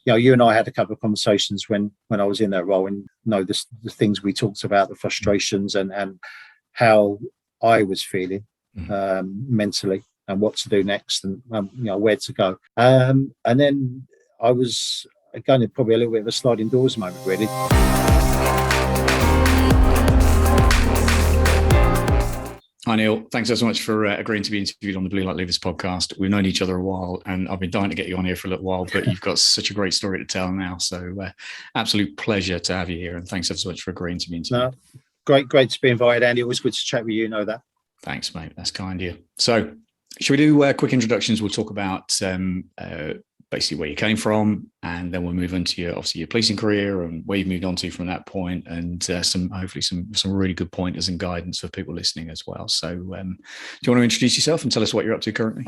you and I had a couple of conversations when I was in that role, and the things we talked about, the frustrations and how I was feeling mentally, and what to do next, and where to go. And then I was again probably a little bit of a sliding doors moment, really. Hi, Neil. Thanks so much for agreeing to be interviewed on the Blue Light Leavers podcast. We've known each other a while, and I've been dying to get you on here for a little while, but you've got such a great story to tell now. So absolute pleasure to have you here, and thanks so much for agreeing to be interviewed. Great to be invited, Andy. Always good to chat with you, know that. Thanks, mate. That's kind of you. So should we do quick introductions? We'll talk about basically where you came from, and then we'll move on to your policing career and where you've moved on to from that point, and hopefully some really good pointers and guidance for people listening as well. So do you want to introduce yourself and tell us what you're up to currently?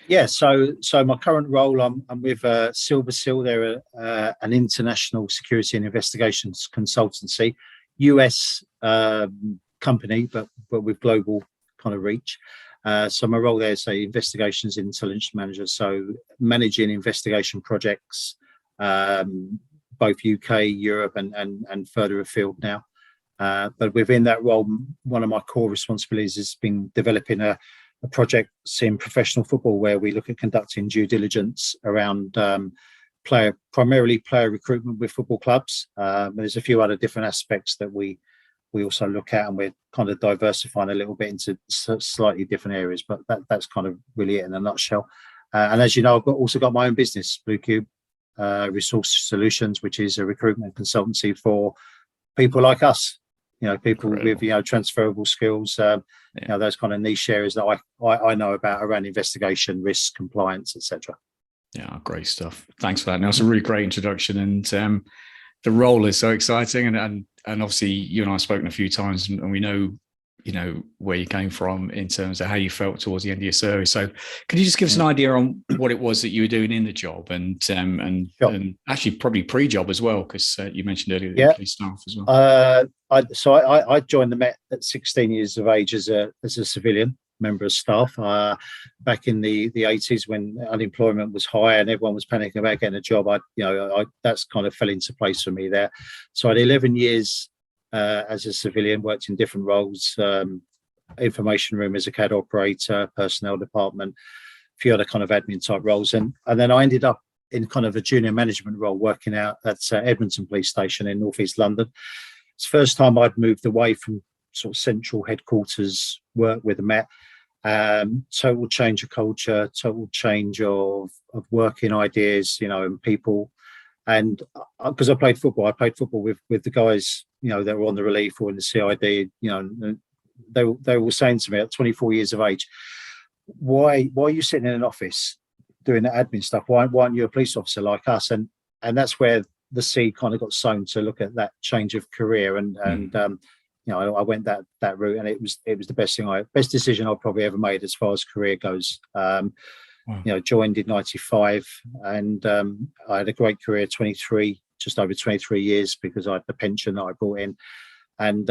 Yeah, so my current role, I'm with Silversil. They're an international security and investigations consultancy, US company, but with global kind of reach. So my role there is investigations intelligence manager, so managing investigation projects, both UK, Europe, and further afield now. But within that role, one of my core responsibilities has been developing a project in professional football, where we look at conducting due diligence around primarily player recruitment with football clubs. There's a few other different aspects that we also look at, and we're kind of diversifying a little bit into slightly different areas, but that's kind of really it in a nutshell. And as you know, I've also got my own business, Blue Cube Resource Solutions, which is a recruitment consultancy for people like us, people with transferable skills, those kind of niche areas that I know about around investigation, risk, compliance, etc. Yeah, great stuff. Thanks for that. Now, it's a really great introduction, and the role is so exciting, and obviously you and I have spoken a few times, and we know where you came from in terms of how you felt towards the end of your service. So could you just give us an idea on what it was that you were doing in the job, and Sure. and actually probably pre-job as well, because you mentioned earlier the police staff as well. I joined the Met at 16 years of age as a civilian member of staff back in the 80s, when unemployment was high and everyone was panicking about getting a job. That's kind of fell into place for me there. So I had 11 years as a civilian, worked in different roles, information room as a CAD operator, personnel department, a few other kind of admin type roles, and then I ended up in kind of a junior management role working out at Edmonton Police Station in northeast London. It's the first time I'd moved away from sort of central headquarters work with the Met. Total change of culture, total change of working ideas, and people. And because I played football with the guys, that were on the relief or in the CID. They were all saying to me at 24 years of age, why are you sitting in an office doing the admin stuff? Why aren't you a police officer like us? And that's where the seed kind of got sown to look at that change of career, and I went that route, and it was the best decision I've probably ever made as far as career goes. Wow. Joined in 95, and I had a great career, just over 23 years, because I had the pension that I brought in, and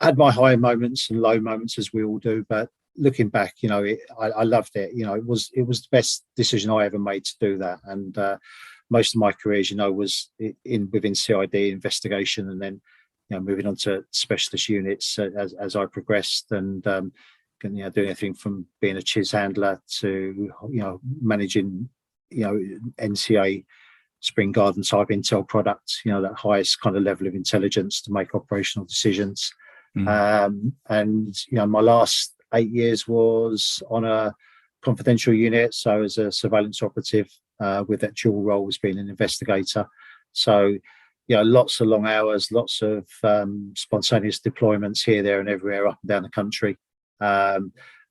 had my high moments and low moments, as we all do. But looking back, I loved it. It was the best decision I ever made to do that. And most of my career, was within CID investigation, and then moving on to specialist units as I progressed, and doing anything from being a chiz handler to managing NCA Spring Garden type intel products, that highest kind of level of intelligence to make operational decisions. And my last 8 years was on a confidential unit, so as a surveillance operative with that dual role as being an investigator. So lots of long hours, lots of spontaneous deployments here, there, and everywhere up and down the country.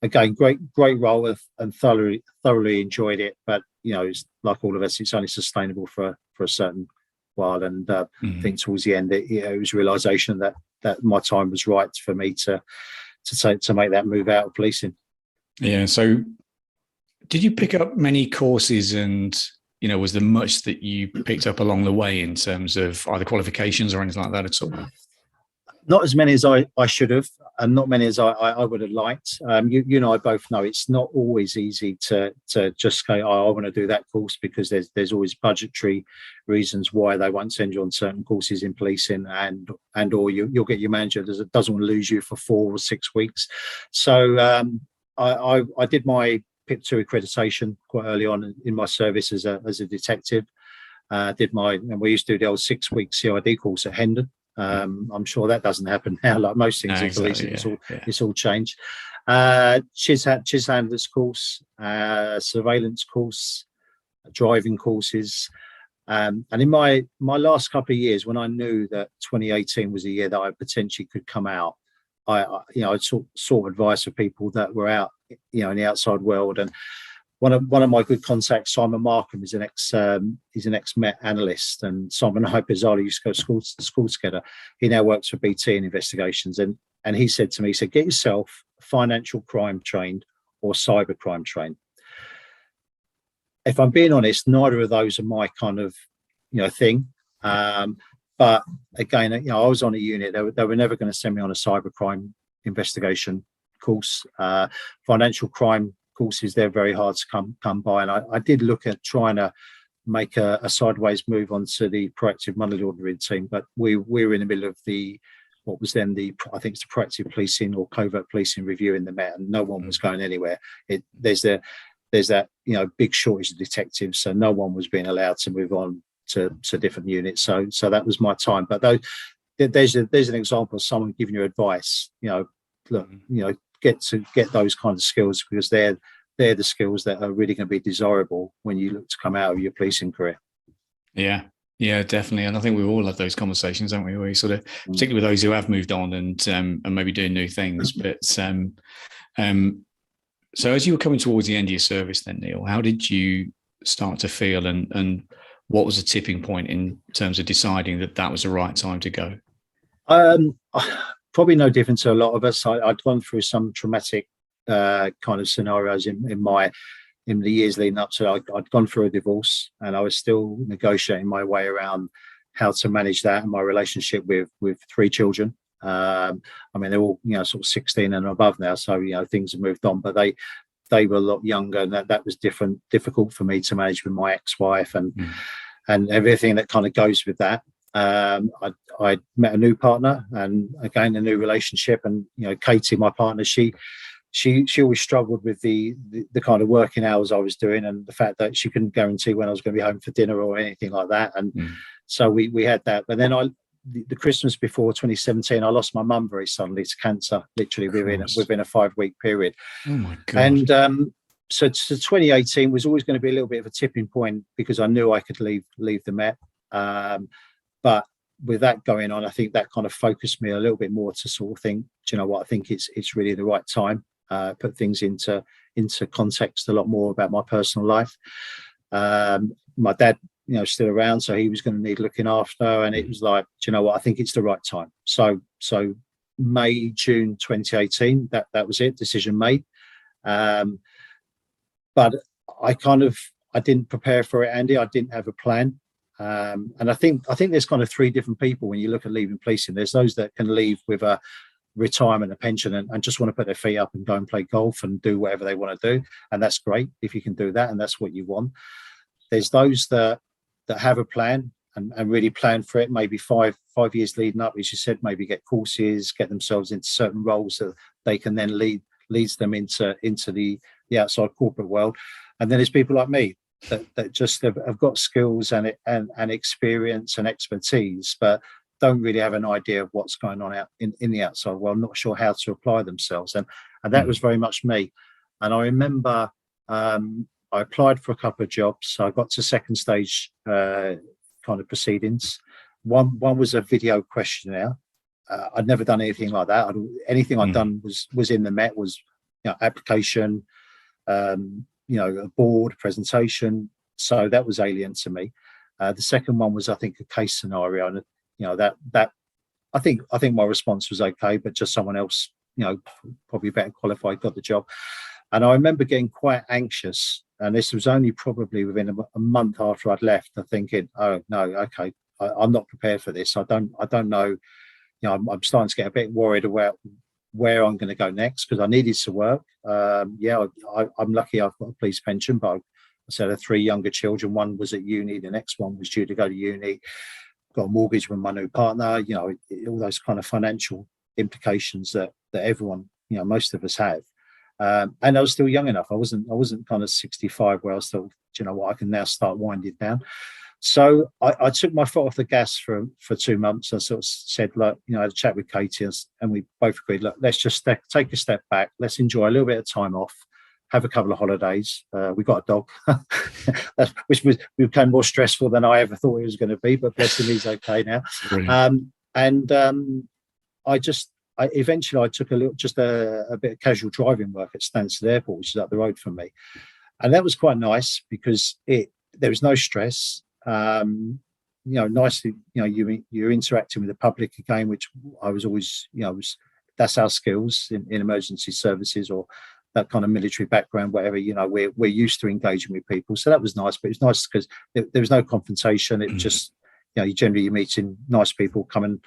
Again, great role, and thoroughly enjoyed it. But it's like all of us, it's only sustainable for a certain while. And I think towards the end, it was realization that my time was right for me to make that move out of policing. Yeah. So, did you pick up many courses, and was there much that you picked up along the way in terms of either qualifications or anything like that at all? Not as many as I should have, and not many as I would have liked. You and I both know it's not always easy to just go, oh, I want to do that course, because there's always budgetary reasons why they won't send you on certain courses in policing, and or you'll get your manager that doesn't want to lose you for 4 or 6 weeks. So I did my PIP2 accreditation quite early on in my service as a detective. And we used to do the old 6-week CID course at Hendon. I'm sure that doesn't happen now. Like most things in policing, it's all changed. Chiz handlers course, surveillance course, driving courses, and in my last couple of years, when I knew that 2018 was a year that I potentially could come out, I sought advice for people that were out, in the outside world. And one of my good contacts, Simon Markham, is he's an ex-Met analyst, and Simon and I bizarrely used to go to school together. He now works for BT in investigations, and he said to me, get yourself financial crime trained or cyber crime trained. If I'm being honest, neither of those are my kind of thing. But again, I was on a unit. They were never going to send me on a cyber crime investigation course. Financial crime courses, they're very hard to come by, and I did look at trying to make a sideways move onto the proactive money laundering team, but we were in the middle of what was then I think it's the proactive policing or covert policing review in the Met, and no one was going anywhere. There's that big shortage of detectives, so no one was being allowed to move on to different units. So that was my time. But there's an example of someone giving you advice. Look, get those kind of skills, because they're the skills that are really going to be desirable when you look to come out of your policing career. Yeah, definitely. And I think we've all had those conversations, haven't we? We sort of, particularly with those who have moved on and maybe doing new things. But so as you were coming towards the end of your service then, Neil, how did you start to feel, and what was the tipping point in terms of deciding that was the right time to go? Probably no different to a lot of us. I'd gone through some traumatic kind of scenarios in the years leading up to it. I'd gone through a divorce, and I was still negotiating my way around how to manage that, and my relationship with 3 children. They're all sort of 16 and above now, so things have moved on, but they were a lot younger, and that was difficult for me to manage with my ex-wife and everything that kind of goes with that. I met a new partner, and again a new relationship, and Katie, my partner, she always struggled with the kind of working hours I was doing, and the fact that she couldn't guarantee when I was going to be home for dinner or anything like that. And so we had that. But then the Christmas before 2017, I lost my mum very suddenly to cancer, literally within a 5-week period. Oh my God. And so 2018 was always going to be a little bit of a tipping point, because I knew I could leave the Met. But with that going on, I think that kind of focused me a little bit more to sort of think, do you know what, I think it's really the right time. Put things into context a lot more about my personal life. My dad, still around, so he was going to need looking after, and it was like, do you know what, I think it's the right time. So May, June 2018, that was it, decision made. But I didn't prepare for it, Andy. I didn't have a plan. And I think there's kind of 3 different people when you look at leaving policing. There's those that can leave with a retirement, a pension, and just want to put their feet up and go and play golf and do whatever they want to do, and that's great if you can do that, and that's what you want. There's those that have a plan and really plan for it, maybe five years leading up, as you said, maybe get courses, get themselves into certain roles that they can then leads them into the outside corporate world. And then there's people like me that just have got skills and experience and expertise, but don't really have an idea of what's going on out in the outside world, not sure how to apply themselves. And that was very much me. And I remember I applied for a couple of jobs. So I got to second stage kind of proceedings. One was a video questionnaire. I'd never done anything like that. Anything I'd done was in the Met, was application, a board presentation. So that was alien to me. The second one was, I think, a case scenario, and that I think my response was okay, but just someone else, probably better qualified, got the job. And I remember getting quite anxious, and this was only probably within a month after I'd left. I'm thinking, oh no, okay, I'm not prepared for this. I don't know I'm starting to get a bit worried about where I'm going to go next, because I needed to work. I'm lucky I've got a police pension, but I said I had 3 younger children. One was at uni, the next one was due to go to uni. Got a mortgage with my new partner. All those kind of financial implications that everyone, most of us have. And I was still young enough. I wasn't kind of 65 where I was still, I can now start winding down. So I took my foot off the gas for 2 months. I sort of said, look, I had a chat with Katie, and we both agreed, look, let's just take a step back. Let's enjoy a little bit of time off, have a couple of holidays. We got a dog, which became more stressful than I ever thought it was going to be, but bless him, he's okay now. Eventually I took a bit of casual driving work at Stansted Airport, which is up the road from me. And that was quite nice because there was no stress. Nicely, you're interacting with the public again, which I was always, that's our skills in emergency services, or that kind of military background, whatever, we're used to engaging with people. So that was nice, but it was nice because there was no confrontation. It was just, you're meeting nice people coming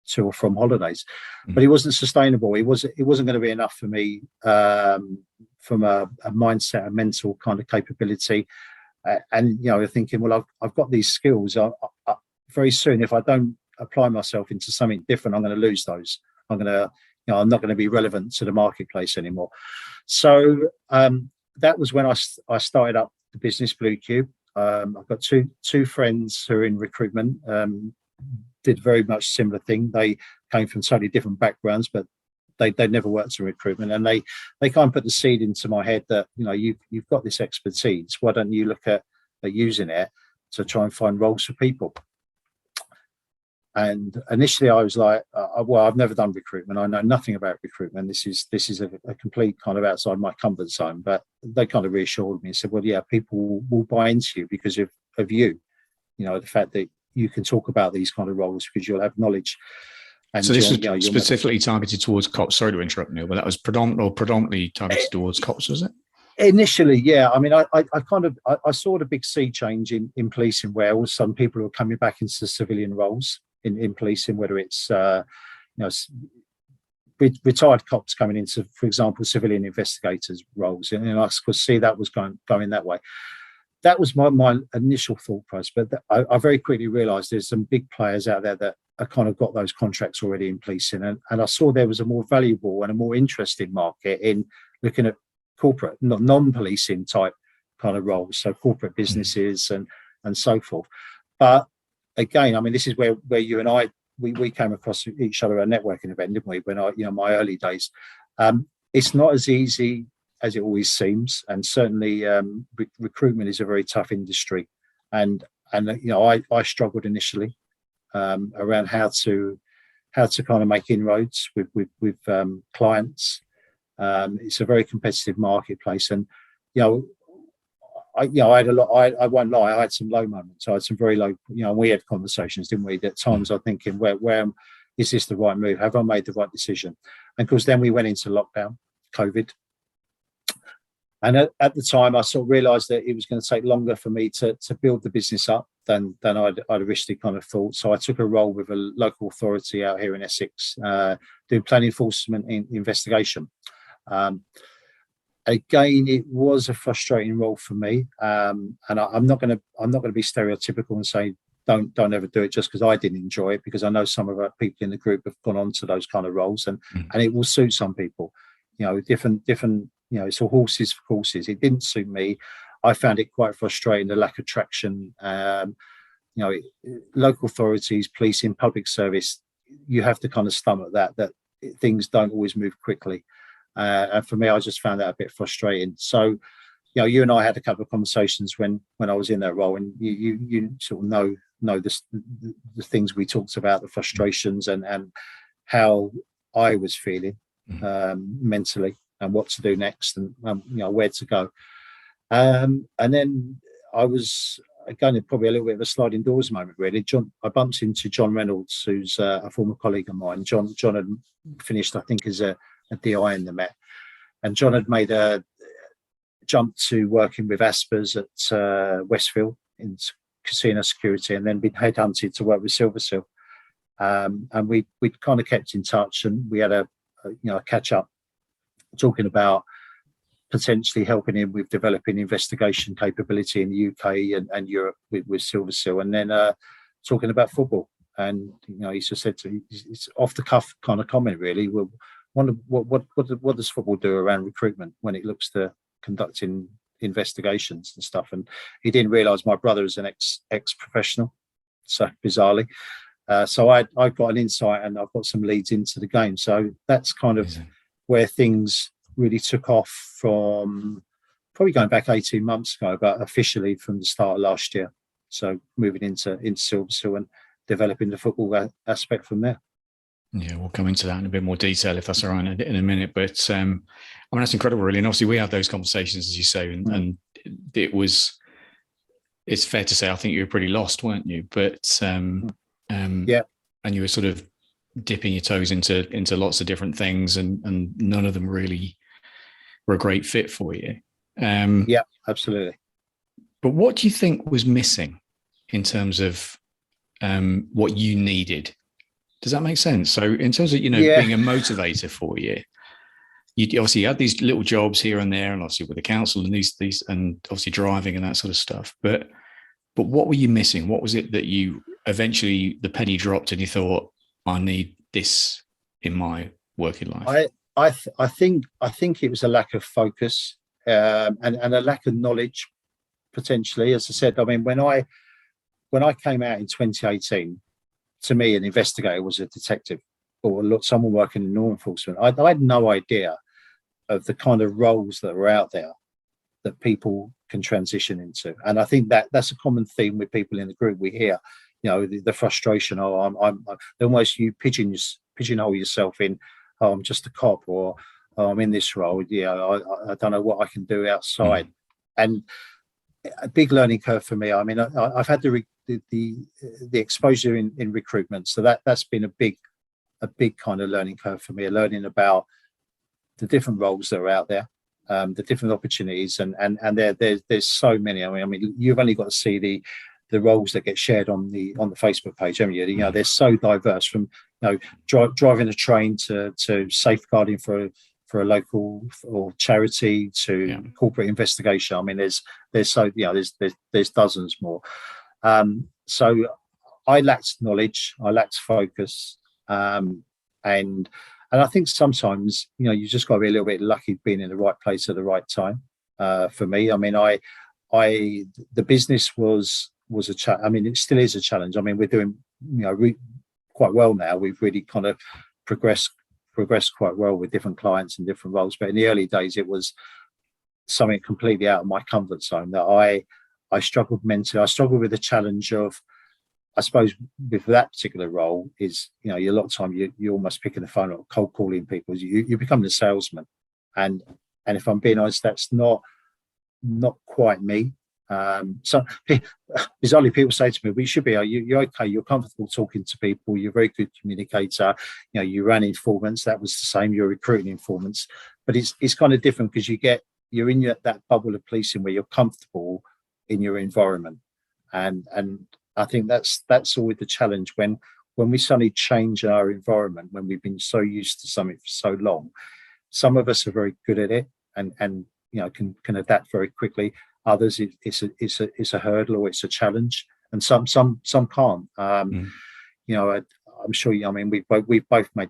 to or from holidays, but it wasn't sustainable. It wasn't going to be enough for me, from a mindset, a mental kind of capability. And thinking, well, I've got these skills. Very soon, if I don't apply myself into something different, I'm going to lose those. I'm not going to be relevant to the marketplace anymore. So that was when I started up the business Blue Cube. I've got two friends who are in recruitment. Did very much similar thing. They came from totally different backgrounds, but they'd never worked in recruitment, and they kind of put the seed into my head that you've got this expertise. Why don't you look at using it to try and find roles for people? And initially, I was like, well, I've never done recruitment. I know nothing about recruitment. This is a complete kind of outside my comfort zone. But they kind of reassured me and said, well, yeah, people will buy into you because of you. The fact that you can talk about these kind of roles because you'll have knowledge. And so this was specifically targeted towards cops. Sorry to interrupt, Neil, but that was predominantly targeted towards cops, was it? Initially, yeah. I mean, I saw the big sea change in policing, where all of a sudden people were coming back into civilian roles in policing, whether it's retired cops coming into, for example, civilian investigators roles, and I could see that was going that way. That was my initial thought process, but I very quickly realised there's some big players out there that are kind of got those contracts already in policing, and I saw there was a more valuable and a more interesting market in looking at corporate, non-policing type kind of roles, so corporate businesses and so forth. But again, I mean, this is where you and I we came across each other at a networking event, didn't we? When my early days, it's not as easy as it always seems, and certainly recruitment is a very tough industry, and I struggled initially around how to kind of make inroads with clients. It's a very competitive marketplace, and I had a lot. I won't lie, I had some low moments. I had some very low. We had conversations, didn't we? At times, I'm thinking, where is this the right move? Have I made the right decision? And of course, then we went into lockdown, COVID. And at the time, I sort of realised that it was going to take longer for me to build the business up than I'd originally kind of thought. So I took a role with a local authority out here in Essex, doing planning enforcement investigation. Again, it was a frustrating role for me, and I'm not going to be stereotypical and say don't ever do it just because I didn't enjoy it, because I know some of our people in the group have gone on to those kind of roles, and it will suit some people. Different. It's all horses for courses. It didn't suit me. I found it quite frustrating, the lack of traction. Local authorities, policing, public service, you have to kind of stomach that things don't always move quickly. And for me, I just found that a bit frustrating. So, you and I had a couple of conversations when I was in that role, and you sort of know the things we talked about, the frustrations and how I was feeling mentally, and what to do next, and where to go. And then I was again probably a little bit of a sliding doors moment, really. I bumped into John Reynolds, who's a former colleague of mine. John had finished, I think, as a DI in the Met, and John had made a jump to working with Aspers at Westfield in casino security, and then been headhunted to work with Silversill. And we'd kind of kept in touch, and we had a catch up talking about potentially helping him with developing investigation capability in the UK and Europe with Silversill, and then talking about football. And he just said to me, it's off the cuff kind of comment, really. Well, wonder what does football do around recruitment when it looks to conducting investigations and stuff? And he didn't realise my brother is an ex professional, so bizarrely. So I got an insight, and I've got some leads into the game. So that's kind of where things really took off from, probably going back 18 months ago, but officially from the start of last year. So moving into Silversill and developing the football aspect from there. Yeah, we'll come into that in a bit more detail if that's all right in a minute. But I mean, that's incredible, really. And obviously, we have those conversations, as you say, and it's fair to say, I think you were pretty lost, weren't you? But yeah, and you were sort of dipping your toes into lots of different things, and none of them really were a great fit for you. Yeah, absolutely. But what do you think was missing in terms of what you needed? Does that make sense? So in terms of, being a motivator for you, you obviously had these little jobs here and there, and obviously with the council and these and obviously driving and that sort of stuff. But what were you missing? What was it that you eventually, the penny dropped and you thought, I need this in my working life? I think it was a lack of focus and a lack of knowledge, potentially. As I said, I mean, when I came out in 2018, to me, an investigator was a detective or someone working in law enforcement. I had no idea of the kind of roles that were out there that people can transition into. And I think that's a common theme with people in the group. We hear, the frustration. I'm almost, you pigeonhole yourself in, I'm just a cop, or I'm in this role. I don't know what I can do outside. And a big learning curve for me. I mean, I've had the exposure in recruitment, so that's been a big kind of learning curve for me. Learning about the different roles that are out there, the different opportunities, and there's so many. I mean, you've only got to see the roles that get shared on the Facebook page, haven't you? They're so diverse, from driving a train to safeguarding for a local or charity to corporate investigation. I mean, there's dozens more. So I lacked knowledge, I lacked focus, and I think sometimes you just got to be a little bit lucky being in the right place at the right time. For me, I mean, the business was a challenge. I mean, it still is a challenge. I mean, we're doing quite well now. We've really kind of progressed quite well with different clients and different roles. But in the early days, it was something completely out of my comfort zone that I struggled mentally. I struggled with the challenge of, I suppose, with that particular role is, a lot of time you're almost picking the phone up, cold calling people. You become the salesman, and if I'm being honest, that's not quite me. So bizarrely, people say to me, "We should be. You're okay. You're comfortable talking to people. You're a very good communicator. You ran informants. That was the same. You're recruiting informants, but it's kind of different because you're in that bubble of policing where you're comfortable in your environment, and I think that's always the challenge when we suddenly change our environment, when we've been so used to something for so long. Some of us are very good at it and can adapt very quickly. Others, it's a hurdle or it's a challenge, and some can't. I'm sure. I mean, we've both made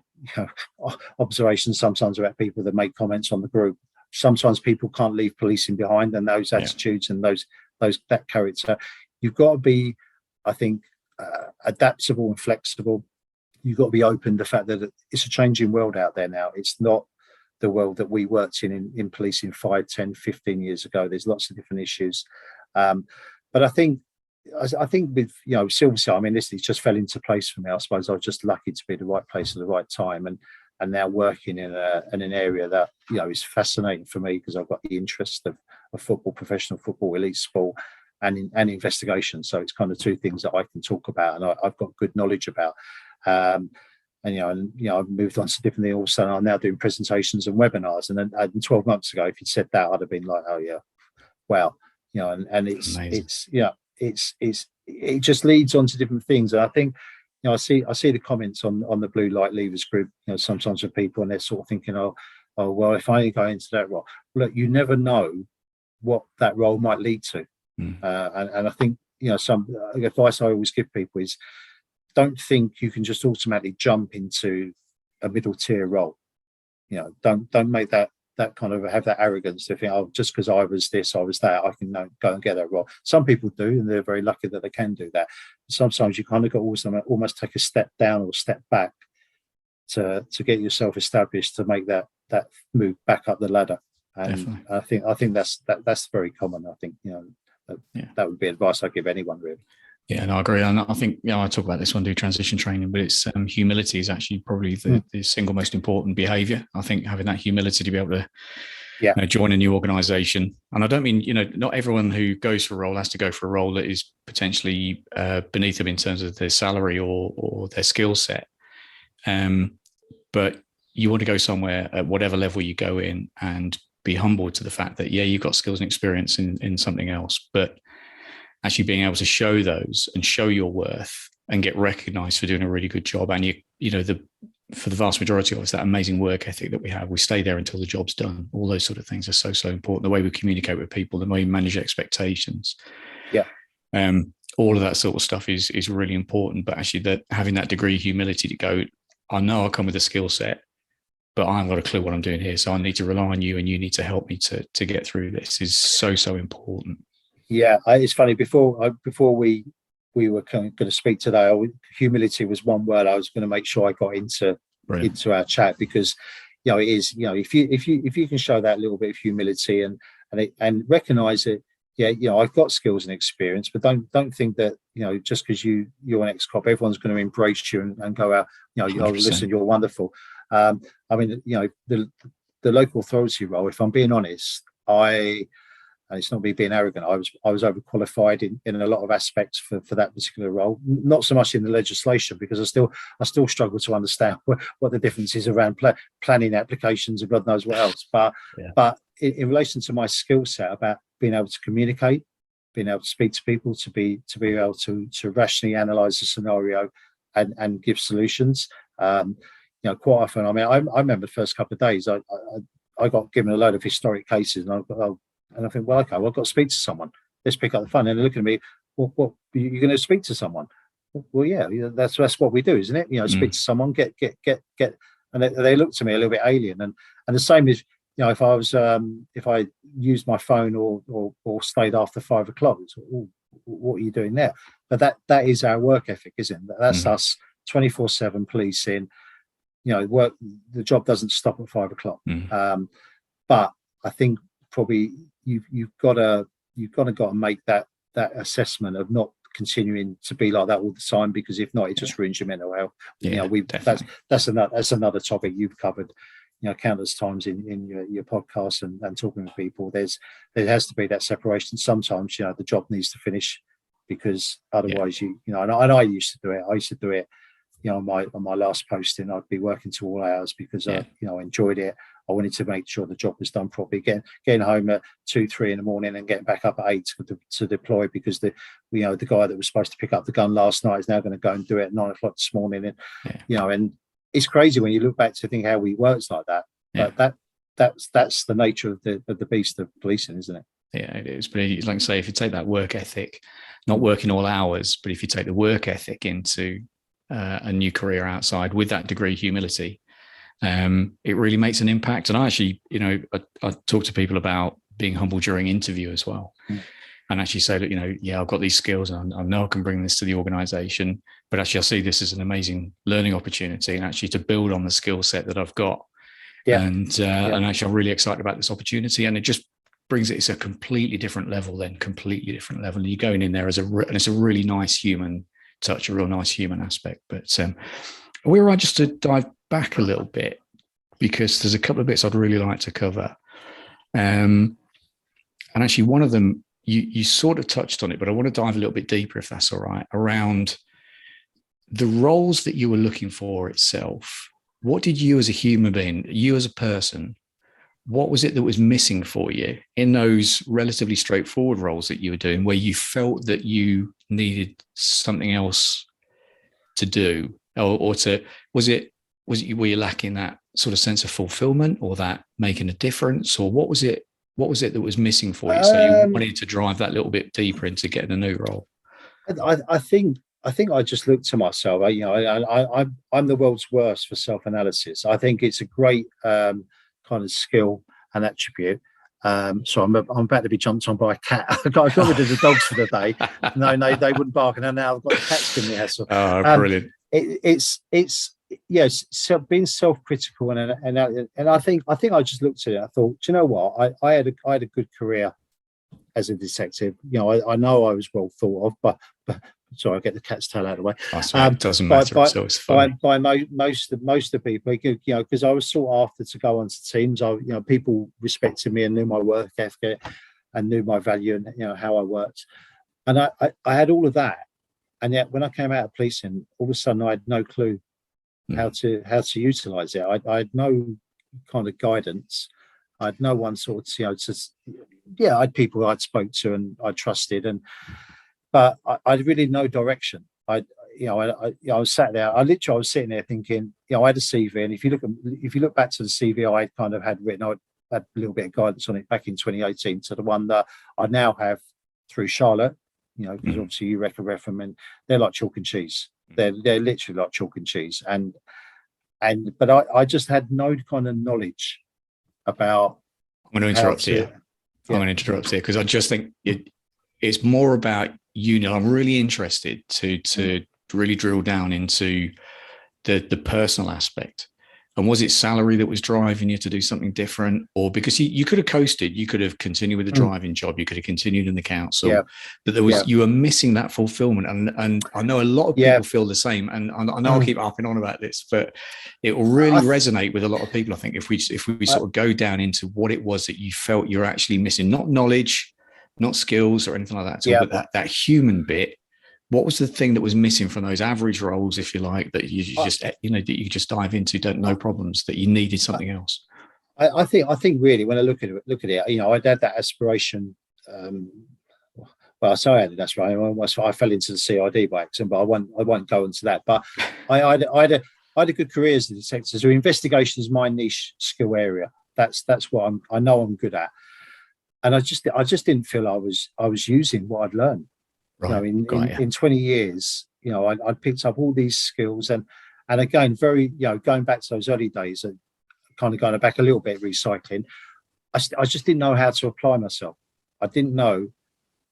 observations sometimes about people that make comments on the group. Sometimes people can't leave policing behind, and those attitudes and that character. You've got to be, I think, adaptable and flexible. You've got to be open to the fact that it's a changing world out there now. It's not the world that we worked in policing 5, 10, 15 years ago. There's lots of different issues. But I think with, Silversill, I mean, this just fell into place for me. I suppose I was just lucky to be at the right place at the right time, and now working in an area that, is fascinating for me because I've got the interest of football, professional football, elite sport, and investigation. So it's kind of two things that I can talk about and I've got good knowledge about. I've moved on to different things. All of a sudden, I'm now doing presentations and webinars. And then 12 months ago, if you'd said that, I'd have been like, oh yeah, wow. And it just leads on to different things. And I think I see the comments on the blue light leavers group, sometimes with people, and they're sort of thinking, oh well, if I go into that role, look, you never know what that role might lead to. And I think, some advice I always give people is, don't think you can just automatically jump into a middle tier role. Don't make that kind of, have that arrogance to think, oh, just because I was this, I was that, I can go and get that role. Some people do, and they're very lucky that they can do that. Sometimes you kind of got to almost take a step down or step back to get yourself established, to make that move back up the ladder. And definitely. I think that's very common. I think that would be advice I give anyone, really. Yeah, no, I agree. And I think, I talk about this when I do transition training, but it's humility is actually probably the single most important behavior. I think having that humility to be able to join a new organization. And I don't mean, not everyone who goes for a role has to go for a role that is potentially beneath them in terms of their salary or their skill set. But you want to go somewhere at whatever level you go in and be humbled to the fact that, you've got skills and experience in something else, but actually being able to show those and show your worth and get recognized for doing a really good job. And for the vast majority of us, that amazing work ethic that we have, we stay there until the job's done. All those sort of things are so important. The way we communicate with people, the way we manage expectations. Yeah. All of that sort of stuff is really important. But actually having that degree of humility to go, I know I come with a skill set, but I haven't got a clue what I'm doing here. So I need to rely on you, and you need to help me to get through this, is so important. Yeah, it's funny. Before we were going to speak today, humility was one word I was going to make sure I got into our chat, because it is, if you can show that little bit of humility and recognize it. I've got skills and experience, but don't think that just because you're an ex-cop, everyone's going to embrace you and go out. Listen, you're wonderful. I mean, the local authority role, if I'm being honest, and it's not me being arrogant, I was overqualified in a lot of aspects for that particular role. Not so much in the legislation, because I still struggle to understand what the difference is around planning applications and God knows what else. But in relation to my skill set about being able to communicate, being able to speak to people, to be able to rationally analyse the scenario and give solutions. Quite often, I mean, I remember the first couple of days, I got given a load of historic cases, and I think, well, okay, I've got to speak to someone. Let's pick up the phone. And they're looking at me, well, what, you're going to speak to someone? Well, yeah, that's what we do, isn't it? Speak to someone, get. And they looked to me a little bit alien. And the same is, if I was, if I used my phone or stayed after 5 o'clock, what are you doing there? But that is our work ethic, isn't it? That's us 24/7 policing. Work. The job doesn't stop at 5 o'clock. But I think probably you've got to make that assessment of not continuing to be like that all the time, because if not, it just ruins your mental health. That's another topic you've covered countless times in your podcast and talking to people. There has to be that separation. Sometimes the job needs to finish, because otherwise and I used to do it. I used to do it on my last posting. I'd be working to all hours because I enjoyed it. I wanted to make sure the job was done properly. Getting home at 2-3 in the morning and getting back up at 8 to deploy, because the guy that was supposed to pick up the gun last night is now going to go and do it at 9 o'clock this morning. And and it's crazy when you look back to think how we worked like that. But that's the nature of the beast of policing, isn't it? Yeah, it is. But like I say, if you take that work ethic, not working all hours, but if you take the work ethic into a new career outside with that degree of humility, it really makes an impact. And I actually, I talk to people about being humble during interview as well. And actually say that, I've got these skills and I know I can bring this to the organization, but actually I see this as an amazing learning opportunity and actually to build on the skill set that I've got. And actually I'm really excited about this opportunity, and it just brings it's a completely different level then, And you're going in there and it's a really nice human touch, a real nice human aspect. But we were just to dive back a little bit, because there's a couple of bits I'd really like to cover. And actually one of them, you sort of touched on it, but I want to dive a little bit deeper, if that's all right, around the roles that you were looking for itself. What did you as a human being, you as a person, what was it that was missing for you in those relatively straightforward roles that you were doing, where you felt that you needed something else to do, or to were you lacking that sort of sense of fulfillment, or that making a difference, or what was it that was missing for you? So you wanted to drive that little bit deeper into getting a new role. I think I just looked to myself. I'm the world's worst for self-analysis. I think it's a great kind of skill and attribute. So I'm about to be jumped on by a cat. I got rid of the dogs for the day. No, they wouldn't bark, and now I've got the cats giving me a hassle. Oh, brilliant! It's yes, being self-critical, and I think I just looked at it. I thought, do you know what? I had a good career as a detective. I know I was well thought of, but sorry, I get the cat's tail out of the way. It doesn't matter. It's funny. By most of the people, because I was sought after to go onto teams. People respected me and knew my work ethic and knew my value and how I worked. And I had all of that, and yet when I came out of policing, all of a sudden I had no clue how to utilize it. I had no kind of guidance. I had no one sort of I had people I'd spoke to and I trusted, but I really no direction. I was sat there. I was sitting there thinking, I had a CV, and if you look back to the CV I kind of had written, I had a little bit of guidance on it back in 2018 to the one that I now have through Charlotte. Because obviously you recommend them, and they're like chalk and cheese. They're literally like chalk and cheese, but I just had no kind of knowledge about. I'm going to interrupt here. I'm going to interrupt here because I just think it's more about I'm really interested to really drill down into the personal aspect. And was it salary that was driving you to do something different? Or because you could have coasted, you could have continued with the driving job, you could have continued in the council, but you were missing that fulfillment. And I know a lot of people feel the same. And I know I'll keep harping on about this, but it will really resonate with a lot of people, I think, if we sort of go down into what it was that you felt you're actually missing, not knowledge, not skills or anything like that, but that human bit. What was the thing that was missing from those average roles, if you like, that you just that you just dive into, no problems, that you needed something else? I think really when I look at it, I'd had that aspiration. Well, so I had that's right. I fell into the CID by accident, but I won't go into that. But I had a good career as a detective. So investigation is my niche skill area. That's what I know I'm good at, and I just didn't feel I was using what I'd learned. Right. In 20 years, I picked up all these skills, and again, very, going back to those early days, and kind of going back a little bit, recycling. I just didn't know how to apply myself. I didn't know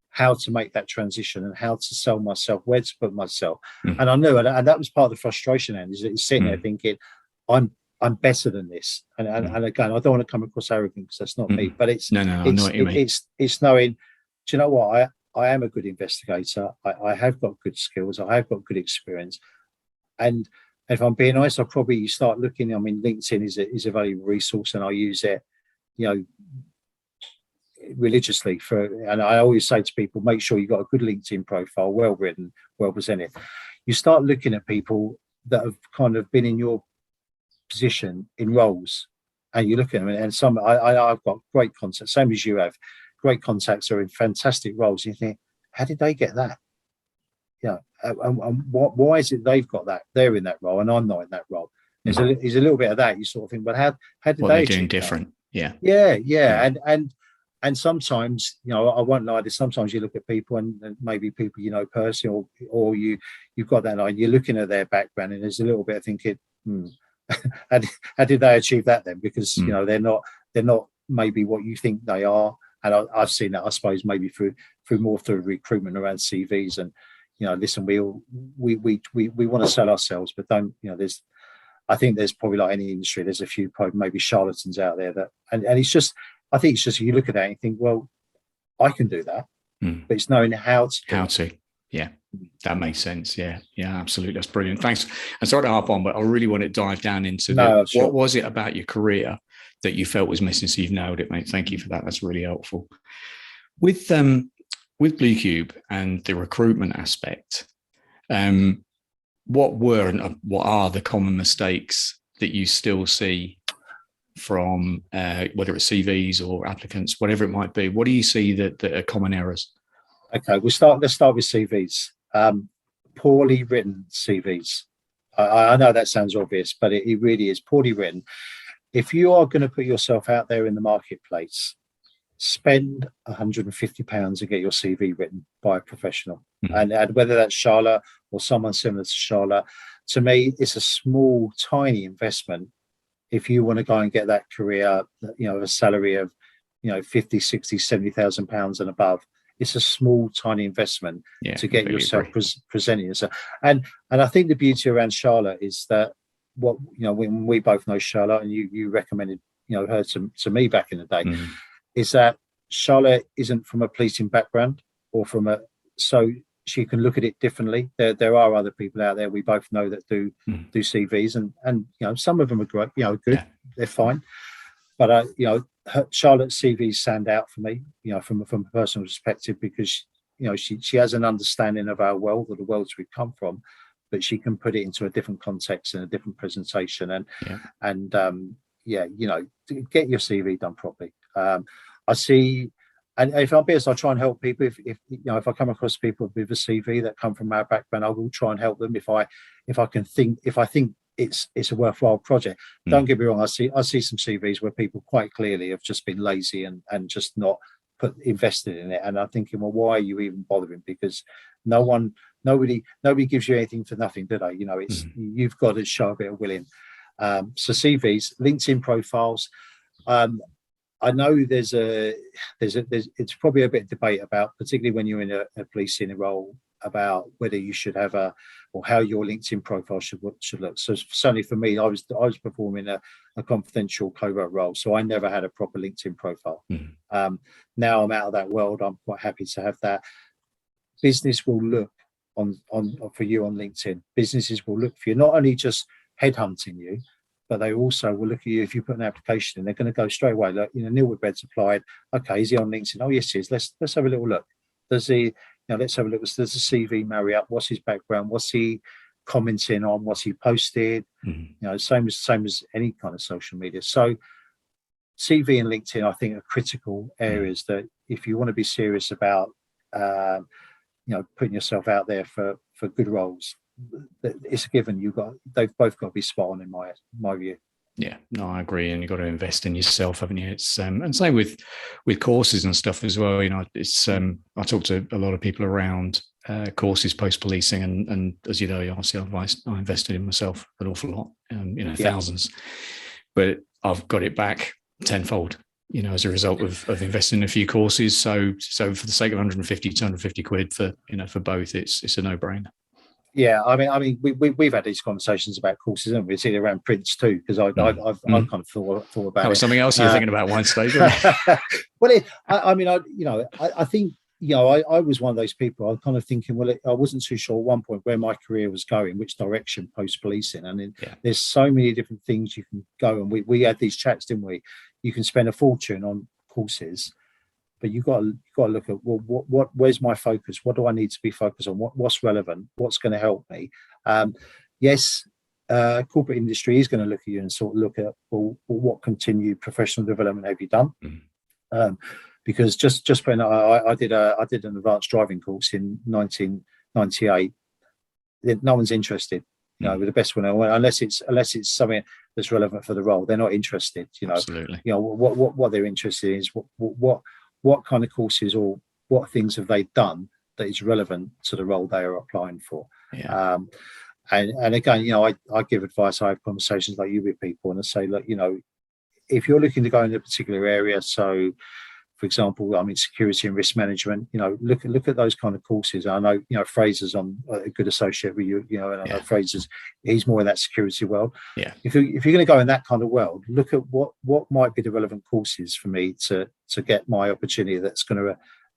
how to make that transition and how to sell myself, where to put myself. And I knew, and that was part of the frustration. And is sitting there thinking, I'm better than this. And again, I don't want to come across arrogant because that's not me. But it's I know what you mean. It's knowing. Do you know what? I am a good investigator. I have got good skills. I have got good experience. And if I'm being honest, I'll probably start looking. I mean, LinkedIn is a valuable resource, and I use it, religiously and I always say to people, make sure you've got a good LinkedIn profile, well written, well presented. You start looking at people that have kind of been in your position in roles, and you look at them, and some I've got great contacts, same as you have. Great contacts are in fantastic roles. You think, how did they get that? And why is it they've got that? They're in that role, and I'm not in that role. There's a little bit of that. You sort of think, but how did what they they're doing different? That? Yeah. And sometimes, I won't lie. Sometimes you look at people, and maybe people personally, or you've got that line. You're looking at their background, and there's a little bit of thinking, how did they achieve that then? Because they're not maybe what you think they are. And I've seen that, I suppose, maybe through recruitment around CVs. And listen, we want to sell ourselves, but don't. I think there's probably, like any industry, there's a few probably maybe charlatans out there that, and it's just, I think it's just, you look at that and you think, well, I can do that, but it's knowing how to. Yeah, that makes sense. Yeah, absolutely. That's brilliant. Thanks. I'm sorry to harp on, but I really want to dive down into what was it about your career that you felt was missing? So you've nailed it, mate. Thank you for that. That's really helpful. With Blue Cube and the recruitment aspect, what were and what are the common mistakes that you still see from whether it's CVs or applicants, whatever it might be? What do you see that are common errors? Okay, let's start with CVs. poorly written CVs. I know that sounds obvious, but it really is poorly written. If you are going to put yourself out there in the marketplace, spend £150 to get your CV written by a professional. And whether that's Charlotte or someone similar to Charlotte, to me, it's a small, tiny investment. If you want to go and get that career, a salary of, 50, 60, 70,000 pounds and above, it's a small, tiny investment to get yourself presenting yourself. And I think the beauty around Charlotte is that when we both know Charlotte, and you recommended, her to me back in the day, is that Charlotte isn't from a policing background so she can look at it differently. There are other people out there we both know that do CVs, and some of them are great, good, they're fine. But Charlotte's CVs stand out for me, from a personal perspective, because she has an understanding of our world, or the worlds we've come from, but she can put it into a different context and a different presentation, and get your CV done properly. I see, and if I'm honest, I try and help people. If I come across people with a CV that come from our background, I will try and help them if I think it's a worthwhile project. Don't get me wrong. I see some CVs where people quite clearly have just been lazy and just not invested in it. And I'm thinking, well, why are you even bothering? Because nobody gives you anything for nothing, do they? You've got to show a bit of willing. So CVs, LinkedIn profiles. I know there's it's probably a bit of debate about, particularly when you're in a policing role, about whether you should have or how your LinkedIn profile should look. So certainly for me, I was performing a confidential covert role, so I never had a proper LinkedIn profile. Now I'm out of that world. I'm quite happy to have that. Business will look for you on LinkedIn. Businesses will look for you, not only just headhunting you, but they also will look at you if you put an application in. They're going to go straight away. Look, Neil Whitbread's applied. Okay, is he on LinkedIn? Oh yes, he is. Let's have a little look. Let's have a look. Does the CV marry up? What's his background? What's he commenting on? What's he posted? Same as any kind of social media. So CV and LinkedIn, I think, are critical areas that if you want to be serious about, putting yourself out there for good roles, it's a given. They've both got to be spot on in my view. Yeah, no, I agree. And you've got to invest in yourself, haven't you? It's and same with courses and stuff as well. It's I talk to a lot of people around courses post policing, and as you know, obviously I invested in myself an awful lot, thousands, but I've got it back tenfold, as a result of investing in a few courses. So for the sake of 150, 250 quid for both, it's a no brainer. Yeah, I mean, we've had these conversations about courses, haven't we? It's either around Prince too, because I've kind of thought about that was it. Something else you're thinking about one stage. Well, I think I was one of those people. I was kind of thinking, well, I wasn't too sure at one point where my career was going, which direction post policing. And there's so many different things you can go. And we had these chats, didn't we? You can spend a fortune on courses, but you've got to look at, well, where's my focus? What do I need to be focused on? What's relevant? What's going to help me? Yes, corporate industry is going to look at you and sort of look at, well, what continued professional development have you done? Because just when I did an advanced driving course in 1998, no one's interested. With the best one, unless it's something that's relevant for the role, they're not interested. Absolutely. What they're interested in is what kind of courses or what things have they done that is relevant to the role they are applying for. And again, I give advice. I have conversations like you with people, and I say, look, if you're looking to go in a particular area, so for example, security and risk management, look at those kind of courses. I know, Fraser's on a good associate with you, and I know Fraser's, he's more in that security world. Yeah. If you're going to go in that kind of world, look at what might be the relevant courses for me to get my opportunity that's